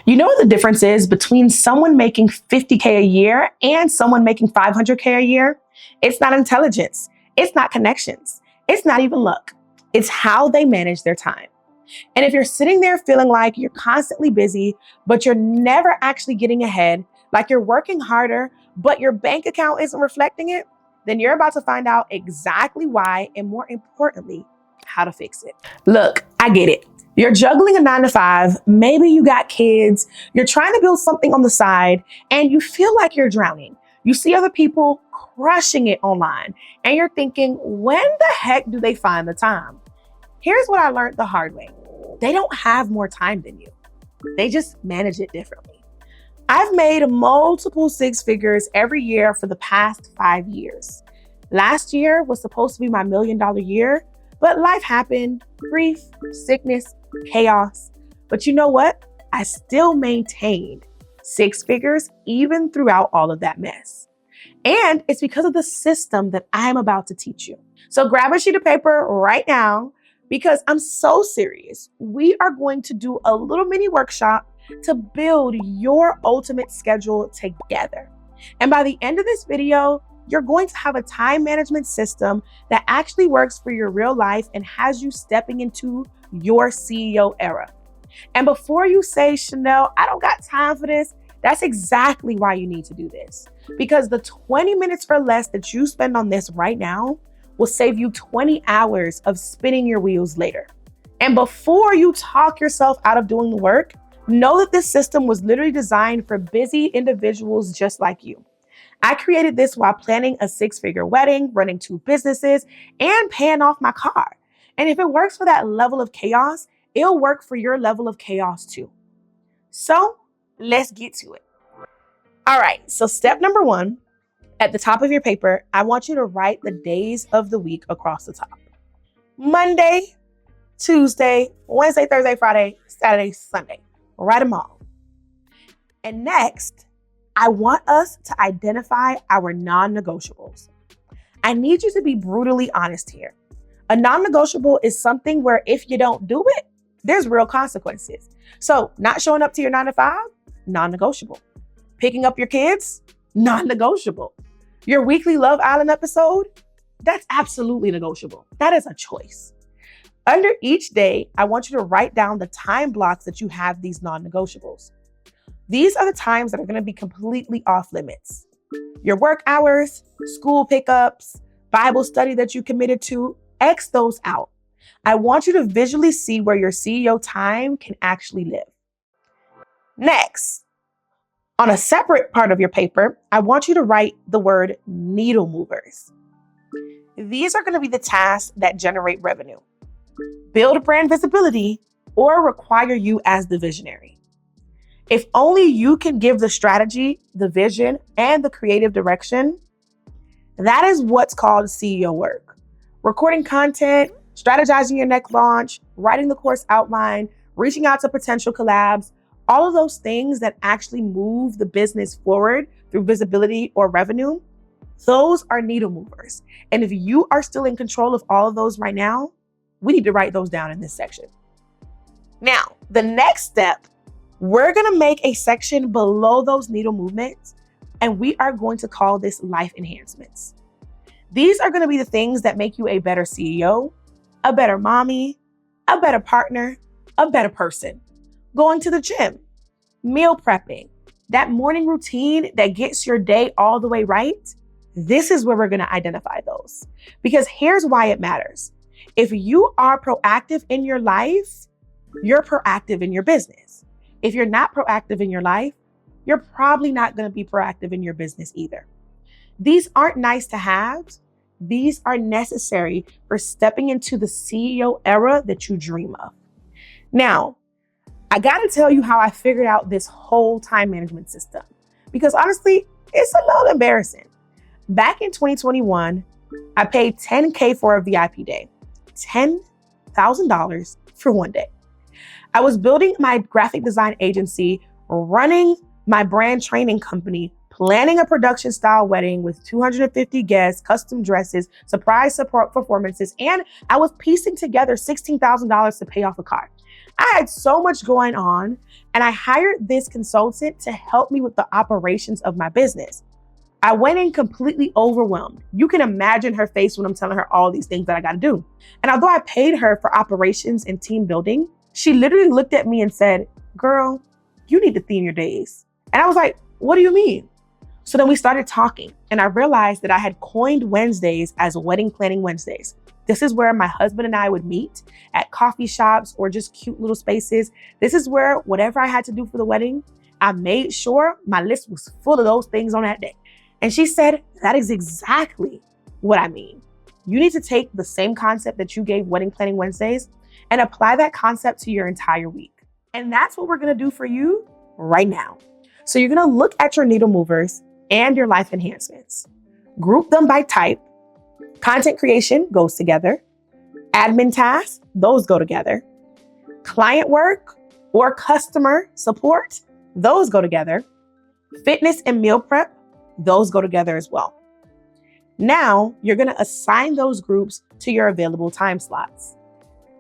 You know what the difference is between someone making 50K a year and someone making 500K a year? It's not intelligence. It's not connections. It's not even luck. It's how they manage their time. And if you're sitting there feeling like you're constantly busy, but you're never actually getting ahead, like you're working harder, but your bank account isn't reflecting it, then you're about to find out exactly why, and more importantly, how to fix it. Look, I get it. You're juggling a 9-to-5, maybe you got kids, you're trying to build something on the side, and you feel like you're drowning. You see other people crushing it online, and you're thinking, when the heck do they find the time? Here's what I learned the hard way. They don't have more time than you. They just manage it differently. I've made multiple six figures every year for the past 5 years. Last year was supposed to be my $1 million year, but life happened, grief, sickness, chaos. But you know what? I still maintained six figures even throughout all of that mess. And it's because of the system that I'm about to teach you. So grab a sheet of paper right now, because I'm so serious. We are going to do a little mini workshop to build your ultimate schedule together. And by the end of this video, you're going to have a time management system that actually works for your real life and has you stepping into your CEO era. And before you say, Chanel, I don't got time for this, that's exactly why you need to do this. Because the 20 minutes or less that you spend on this right now will save you 20 hours of spinning your wheels later. And before you talk yourself out of doing the work, know that this system was literally designed for busy individuals just like you. I created this while planning a 6-figure wedding, running 2 businesses, and paying off my car. And if it works for that level of chaos, it'll work for your level of chaos too. So let's get to it. All right, so step number 1, at the top of your paper, I want you to write the days of the week across the top. Monday, Tuesday, Wednesday, Thursday, Friday, Saturday, Sunday. Write them all. And next, I want us to identify our non-negotiables. I need you to be brutally honest here. A non-negotiable is something where if you don't do it, there's real consequences. So not showing up to your 9-to-5, non-negotiable. Picking up your kids, non-negotiable. Your weekly Love Island episode, that's absolutely negotiable. That is a choice. Under each day, I want you to write down the time blocks that you have these non-negotiables. These are the times that are going to be completely off limits. Your work hours, school pickups, Bible study that you committed to, X those out. I want you to visually see where your CEO time can actually live. Next, on a separate part of your paper, I want you to write the word needle movers. These are going to be the tasks that generate revenue, build brand visibility, or require you as the visionary. If only you can give the strategy, the vision, and the creative direction, that is what's called CEO work. Recording content, strategizing your next launch, writing the course outline, reaching out to potential collabs, all of those things that actually move the business forward through visibility or revenue, those are needle movers. And if you are still in control of all of those right now, we need to write those down in this section. Now, the next step, we're going to make a section below those needle movements, and we are going to call this life enhancements. These are going to be the things that make you a better CEO, a better mommy, a better partner, a better person. Going to the gym, meal prepping, that morning routine that gets your day all the way right. This is where we're going to identify those. Because here's why it matters. If you are proactive in your life, you're proactive in your business. If you're not proactive in your life, you're probably not going to be proactive in your business either. These aren't nice to have. These are necessary for stepping into the CEO era that you dream of. Now, I got to tell you how I figured out this whole time management system, because honestly, it's a little embarrassing. Back in 2021, I paid $10K for a VIP day, $10,000 for one day. I was building my graphic design agency, running my brand training company, planning a production style wedding with 250 guests, custom dresses, surprise support performances, and I was piecing together $16,000 to pay off a car. I had so much going on, and I hired this consultant to help me with the operations of my business. I went in completely overwhelmed. You can imagine her face when I'm telling her all these things that I got to do. And although I paid her for operations and team building, she literally looked at me and said, "Girl, you need to theme your days." And I was like, "What do you mean?" So then we started talking, and I realized that I had coined Wednesdays as Wedding Planning Wednesdays. This is where my husband and I would meet at coffee shops or just cute little spaces. This is where whatever I had to do for the wedding, I made sure my list was full of those things on that day. And she said, "That is exactly what I mean. You need to take the same concept that you gave Wedding Planning Wednesdays and apply that concept to your entire week." And that's what we're gonna do for you right now. So you're gonna look at your needle movers and your life enhancements. Group them by type. Content creation goes together. Admin tasks, those go together. Client work or customer support, those go together. Fitness and meal prep, those go together as well. Now, you're going to assign those groups to your available time slots.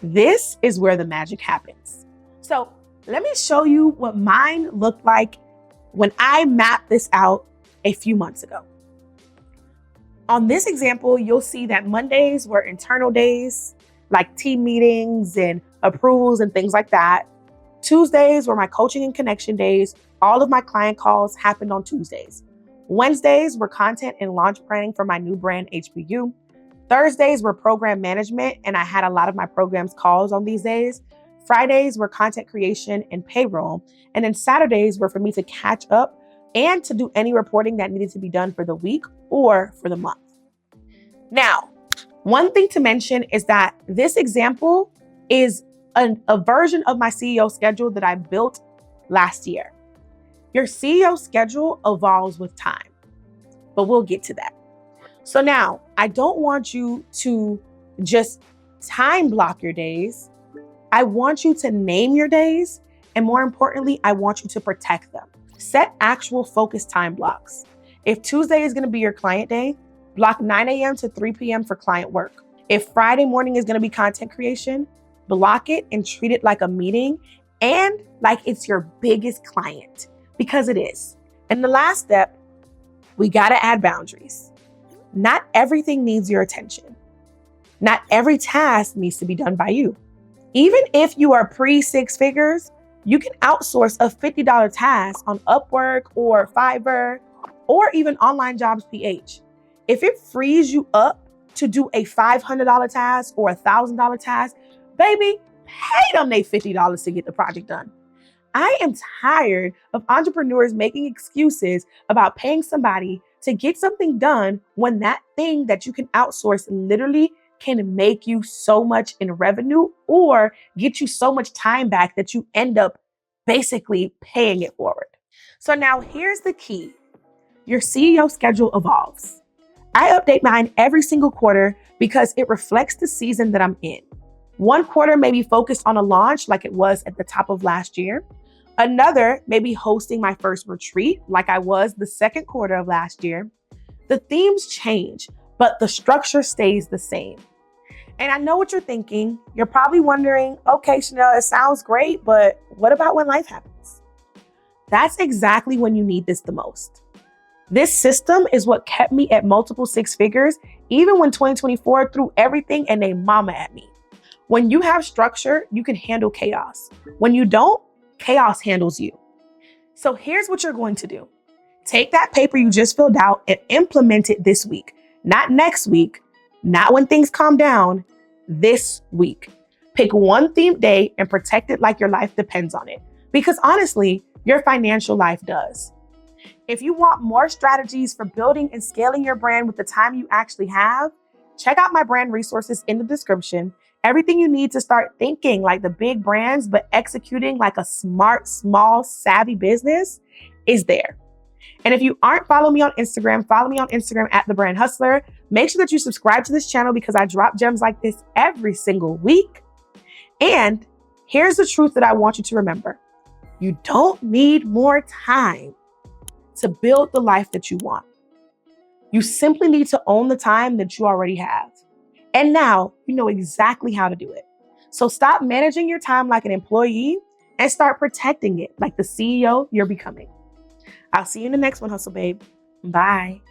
This is where the magic happens. So let me show you what mine looked like when I mapped this out a few months ago. On this example, you'll see that Mondays were internal days, like team meetings and approvals and things like that. Tuesdays were my coaching and connection days. All of my client calls happened on Tuesdays. Wednesdays were content and launch planning for my new brand, HBU. Thursdays were program management, and I had a lot of my programs calls on these days. Fridays were content creation and payroll. And then Saturdays were for me to catch up and to do any reporting that needed to be done for the week or for the month. Now, one thing to mention is that this example is a version of my CEO schedule that I built last year. Your CEO schedule evolves with time, but we'll get to that. So now, I don't want you to just time block your days. I want you to name your days, and more importantly, I want you to protect them. Set actual focused time blocks. If Tuesday is going to be your client day, block 9 a.m. to 3 p.m. for client work. If Friday morning is going to be content creation, block it and treat it like a meeting and like it's your biggest client, because it is. And the last step, we got to add boundaries. Not everything needs your attention. Not every task needs to be done by you. Even if you are pre-six figures, you can outsource a $50 task on Upwork or Fiverr or even Online Jobs PH. If it frees you up to do a $500 task or a $1,000 task, baby, pay them they $50 to get the project done. I am tired of entrepreneurs making excuses about paying somebody to get something done when that thing that you can outsource literally can make you so much in revenue or get you so much time back that you end up basically paying it forward. So now here's the key. Your CEO schedule evolves. I update mine every single quarter because it reflects the season that I'm in. One quarter may be focused on a launch like it was at the top of last year. Another may be hosting my first retreat like I was the second quarter of last year. The themes change, but the structure stays the same. And I know what you're thinking. You're probably wondering, okay, Chanel, it sounds great, but what about when life happens? That's exactly when you need this the most. This system is what kept me at multiple six figures, even when 2024 threw everything and they mama at me. When you have structure, you can handle chaos. When you don't, chaos handles you. So here's what you're going to do. Take that paper you just filled out and implement it this week, not next week, not when things calm down, this week. Pick one themed day and protect it like your life depends on it. Because honestly, your financial life does. If you want more strategies for building and scaling your brand with the time you actually have, check out my brand resources in the description. Everything you need to start thinking like the big brands, but executing like a smart, small, savvy business is there. And if you aren't following me on Instagram, follow me on Instagram at The Brand Hustler. Make sure that you subscribe to this channel because I drop gems like this every single week. And here's the truth that I want you to remember. You don't need more time to build the life that you want. You simply need to own the time that you already have. And now you know exactly how to do it. So stop managing your time like an employee and start protecting it like the CEO you're becoming. I'll see you in the next one, Hustle Babe. Bye.